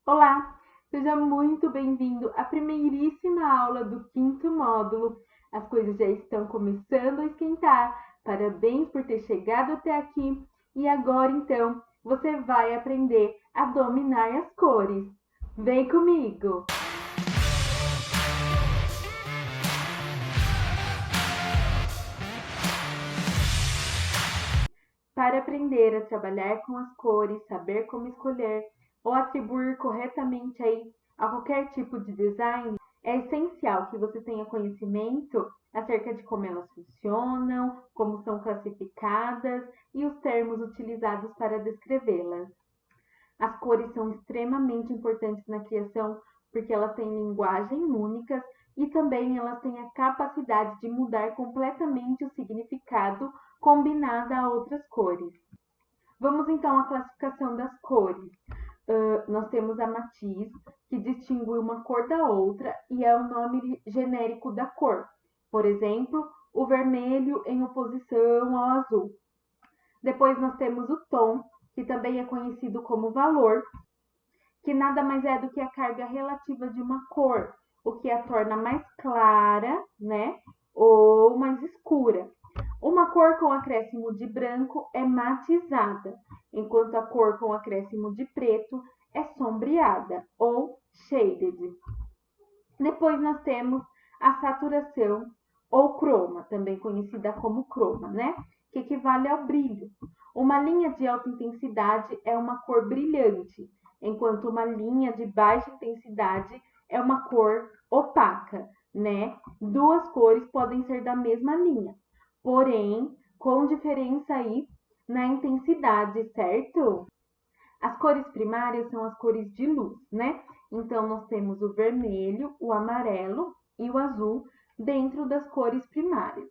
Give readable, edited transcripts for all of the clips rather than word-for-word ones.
Olá, seja muito bem-vindo à primeiríssima aula do quinto módulo. As coisas já estão começando a esquentar. Parabéns por ter chegado até aqui. E agora, então, você vai aprender a dominar as cores. Vem comigo! Para aprender a trabalhar com as cores, saber como escolher ou atribuir corretamente a qualquer tipo de design, é essencial que você tenha conhecimento acerca de como elas funcionam, como são classificadas e os termos utilizados para descrevê-las. As cores são extremamente importantes na criação porque elas têm linguagem únicas e também elas têm a capacidade de mudar completamente o significado combinada a outras cores. Vamos então à classificação das cores. Nós temos a matiz, que distingue uma cor da outra e é o nome genérico da cor. Por exemplo, o vermelho em oposição ao azul. Depois nós temos o tom, que também é conhecido como valor, que nada mais é do que a carga relativa de uma cor, o que a torna mais clara, né, ou mais escura. Uma cor com acréscimo de branco é matizada, enquanto a cor com acréscimo de preto é sombreada ou shaded. Depois nós temos a saturação ou croma, também conhecida como croma, né? Que equivale ao brilho. Uma linha de alta intensidade é uma cor brilhante, enquanto uma linha de baixa intensidade é uma cor opaca, né? Duas cores podem ser da mesma linha, porém com diferença aí na intensidade, certo? As cores primárias são as cores de luz, né? Então, nós temos o vermelho, o amarelo e o azul dentro das cores primárias.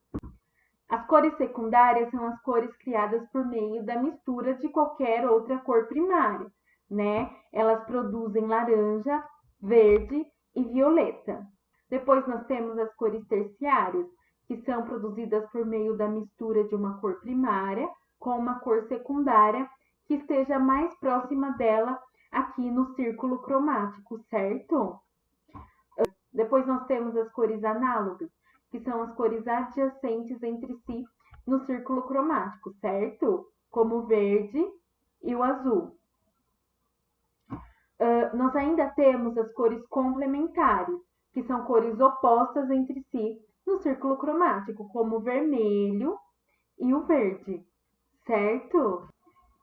As cores secundárias são as cores criadas por meio da mistura de qualquer outra cor primária, né? Elas produzem laranja, verde e violeta. Depois nós temos as cores terciárias, que são produzidas por meio da mistura de uma cor primária com uma cor secundária que esteja mais próxima dela aqui no círculo cromático, certo? Depois nós temos as cores análogas, que são as cores adjacentes entre si no círculo cromático, certo? Como o verde e o azul. Nós ainda temos as cores complementares, que são cores opostas entre si no círculo cromático, como o vermelho e o verde, certo?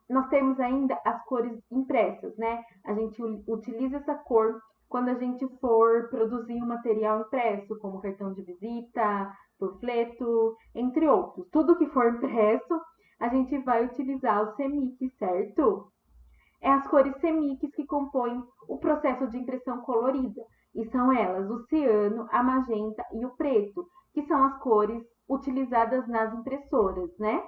Nós temos ainda as cores impressas, né? A gente utiliza essa cor quando a gente for produzir um material impresso, como cartão de visita, panfleto, entre outros. Tudo que for impresso, a gente vai utilizar o CMYK, certo? É as cores CMYKs que compõem o processo de impressão colorida, e são elas o ciano, a magenta e o preto, que são as cores utilizadas nas impressoras, né?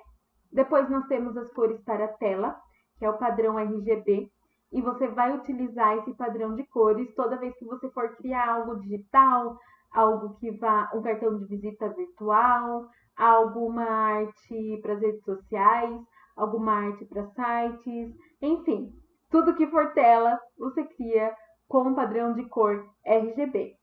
Depois nós temos as cores para tela, que é o padrão RGB, e você vai utilizar esse padrão de cores toda vez que você for criar algo digital, algo que vá, um cartão de visita virtual, alguma arte para as redes sociais, alguma arte para sites, enfim, tudo que for tela, você cria com um padrão de cor RGB.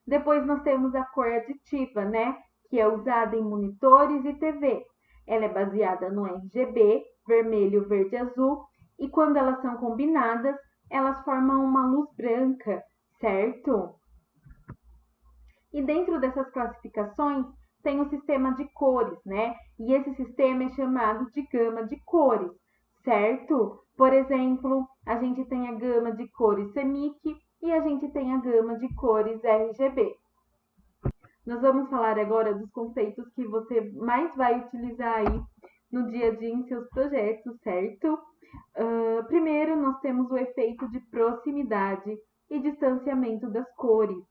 Depois nós temos a cor aditiva, né, que é usada em monitores e TV. Ela é baseada no RGB, vermelho, verde e azul, e quando elas são combinadas, elas formam uma luz branca, certo? E dentro dessas classificações tem o sistema de cores, né? E esse sistema é chamado de gama de cores, certo? Por exemplo, a gente tem a gama de cores CMYK e a gente tem a gama de cores RGB. Nós vamos falar agora dos conceitos que você mais vai utilizar aí no dia a dia em seus projetos, certo? Primeiro, nós temos o efeito de proximidade e distanciamento das cores.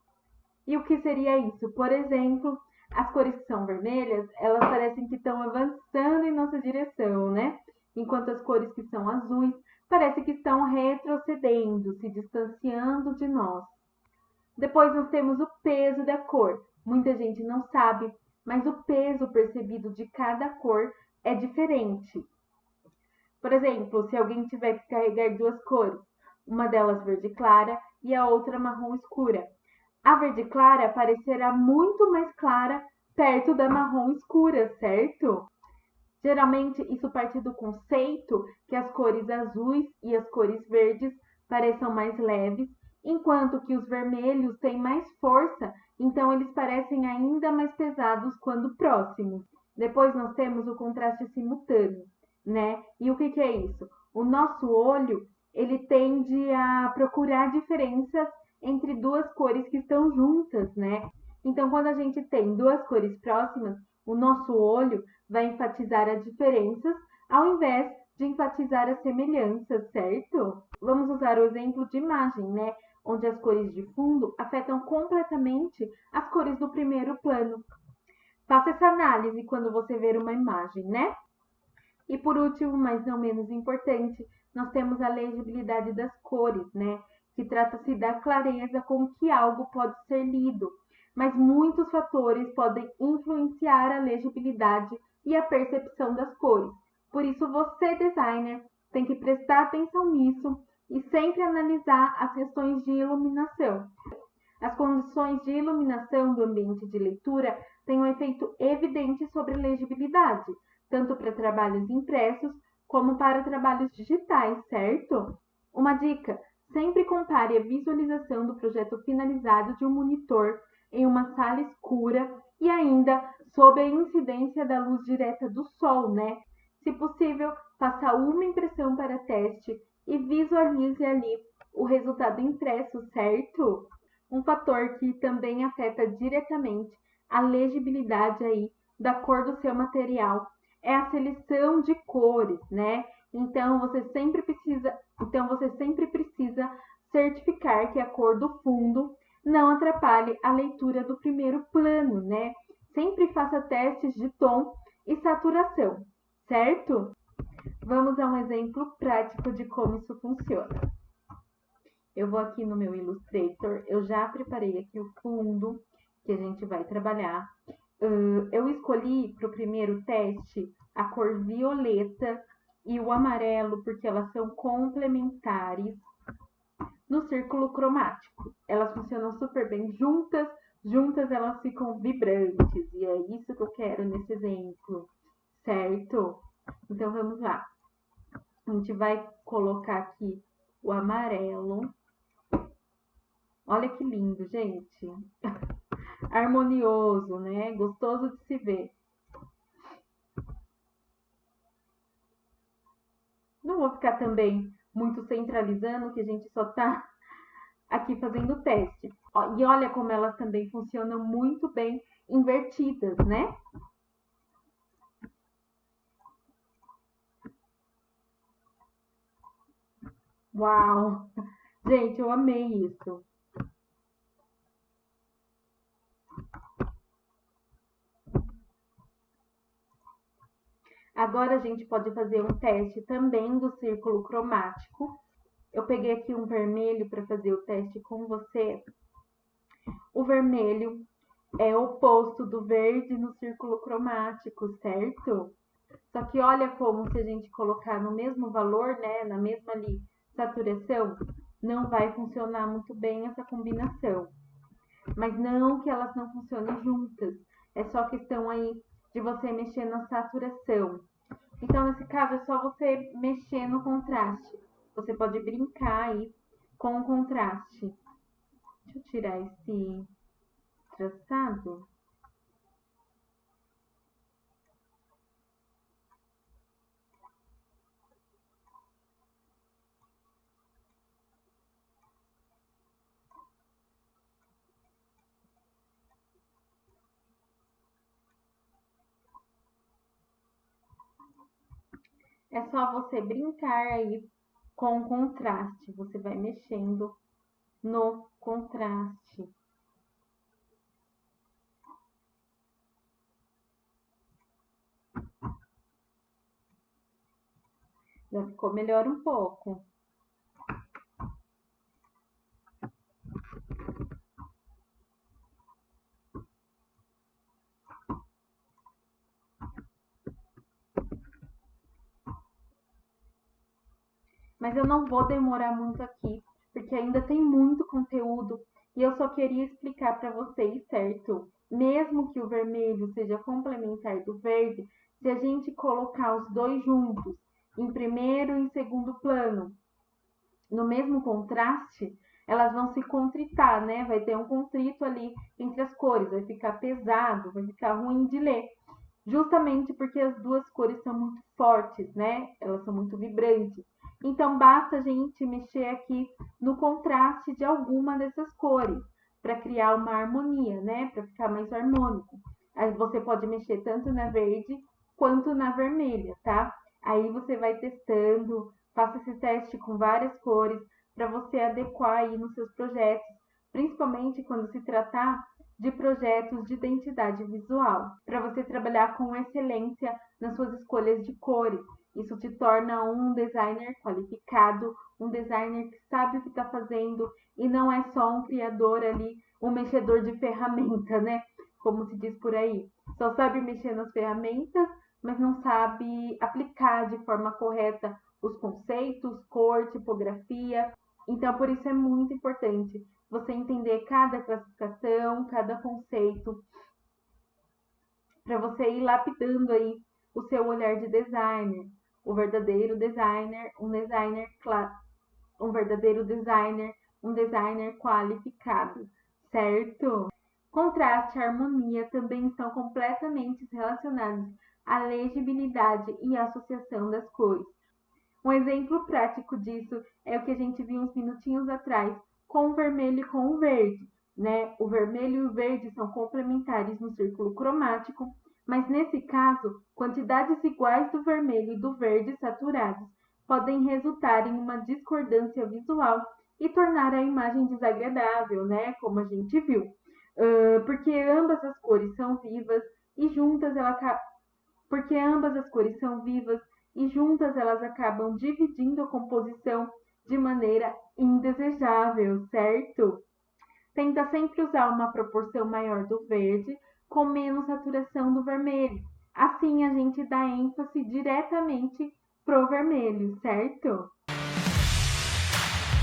E o que seria isso? Por exemplo, as cores que são vermelhas, elas parecem que estão avançando em nossa direção, né? Enquanto as cores que são azuis parece que estão retrocedendo, se distanciando de nós. Depois nós temos o peso da cor. Muita gente não sabe, mas o peso percebido de cada cor é diferente. Por exemplo, se alguém tiver que carregar duas cores, uma delas verde clara e a outra marrom escura. A verde clara parecerá muito mais clara perto da marrom escura, certo? Geralmente, isso parte do conceito que as cores azuis e as cores verdes pareçam mais leves, enquanto que os vermelhos têm mais força, então eles parecem ainda mais pesados quando próximos. Depois nós temos o contraste simultâneo, né? E o que é isso? O nosso olho, ele tende a procurar diferenças entre duas cores que estão juntas, né? Então, quando a gente tem duas cores próximas, o nosso olho vai enfatizar as diferenças ao invés de enfatizar as semelhanças, certo? Vamos usar o exemplo de imagem, né? Onde as cores de fundo afetam completamente as cores do primeiro plano. Faça essa análise quando você ver uma imagem, né? E por último, mas não menos importante, nós temos a legibilidade das cores, né? Que trata-se da clareza com que algo pode ser lido. Mas muitos fatores podem influenciar a legibilidade e a percepção das cores. Por isso, você, designer, tem que prestar atenção nisso e sempre analisar as questões de iluminação. As condições de iluminação do ambiente de leitura têm um efeito evidente sobre a legibilidade, tanto para trabalhos impressos como para trabalhos digitais, certo? Uma dica: sempre compare a visualização do projeto finalizado de um monitor em uma sala escura e ainda sob a incidência da luz direta do sol, né? Se possível, faça uma impressão para teste e visualize ali o resultado impresso, certo? Um fator que também afeta diretamente a legibilidade aí da cor do seu material é a seleção de cores, né? Então você sempre precisa certificar que a cor do fundo não atrapalhe a leitura do primeiro plano, né? Sempre faça testes de tom e saturação, certo? Vamos a um exemplo prático de como isso funciona. Eu vou aqui no meu Illustrator, eu já preparei aqui o fundo que a gente vai trabalhar. Eu escolhi para o primeiro teste a cor violeta e o amarelo, porque elas são complementares no círculo cromático. Elas funcionam super bem juntas elas ficam vibrantes, e é isso que eu quero nesse exemplo, certo? Então, vamos lá. A gente vai colocar aqui o amarelo. Olha que lindo, gente. Harmonioso, né? Gostoso de se ver. Não vou ficar também muito centralizando, que a gente só tá aqui fazendo o teste. E olha como elas também funcionam muito bem invertidas, né? Uau! Gente, eu amei isso. Agora a gente pode fazer um teste também do círculo cromático. Eu peguei aqui um vermelho para fazer o teste com você. O vermelho é o oposto do verde no círculo cromático, certo? Só que olha como se a gente colocar no mesmo valor, né, na mesma ali saturação, não vai funcionar muito bem essa combinação. Mas não que elas não funcionem juntas, é só questão aí de você mexer na saturação. Então, nesse caso, é só você mexer no contraste. Você pode brincar aí com o contraste. Deixa eu tirar esse traçado. É só você brincar aí com o contraste. Você vai mexendo no contraste. Já ficou melhor um pouco. mas eu não vou demorar muito aqui, porque ainda tem muito conteúdo e eu só queria explicar para vocês, certo? Mesmo que o vermelho seja complementar do verde, se a gente colocar os dois juntos, em primeiro e em segundo plano, no mesmo contraste, elas vão se contritar, né? Vai ter um contrito ali entre as cores, vai ficar pesado, vai ficar ruim de ler. Justamente porque as duas cores são muito fortes, né? Elas são muito vibrantes. Então basta a gente mexer aqui no contraste de alguma dessas cores para criar uma harmonia, né? Para ficar mais harmônico. Aí você pode mexer tanto na verde quanto na vermelha, tá? Aí você vai testando, faça esse teste com várias cores para você adequar aí nos seus projetos, principalmente quando se tratar de projetos de identidade visual, para você trabalhar com excelência nas suas escolhas de cores. Isso te torna um designer qualificado, um designer que sabe o que está fazendo e não é só um criador ali, um mexedor de ferramenta, né? Como se diz por aí. Só sabe mexer nas ferramentas, mas não sabe aplicar de forma correta os conceitos, cor, tipografia. Então, por isso é muito importante você entender cada classificação, cada conceito, para você ir lapidando aí o seu olhar de designer, o verdadeiro designer, um verdadeiro designer, um designer qualificado, certo? Contraste e harmonia também estão completamente relacionados à legibilidade e associação das cores. Um exemplo prático disso é o que a gente viu uns minutinhos atrás com o vermelho e com o verde, né? O vermelho e o verde são complementares no círculo cromático, mas nesse caso, quantidades iguais do vermelho e do verde saturados podem resultar em uma discordância visual e tornar a imagem desagradável, né? Como a gente viu. Porque ambas as cores são vivas e juntas elas acabam dividindo a composição de maneira indesejável, certo? Tenta sempre usar uma proporção maior do verde com menos saturação do vermelho. Assim a gente dá ênfase diretamente pro vermelho, certo?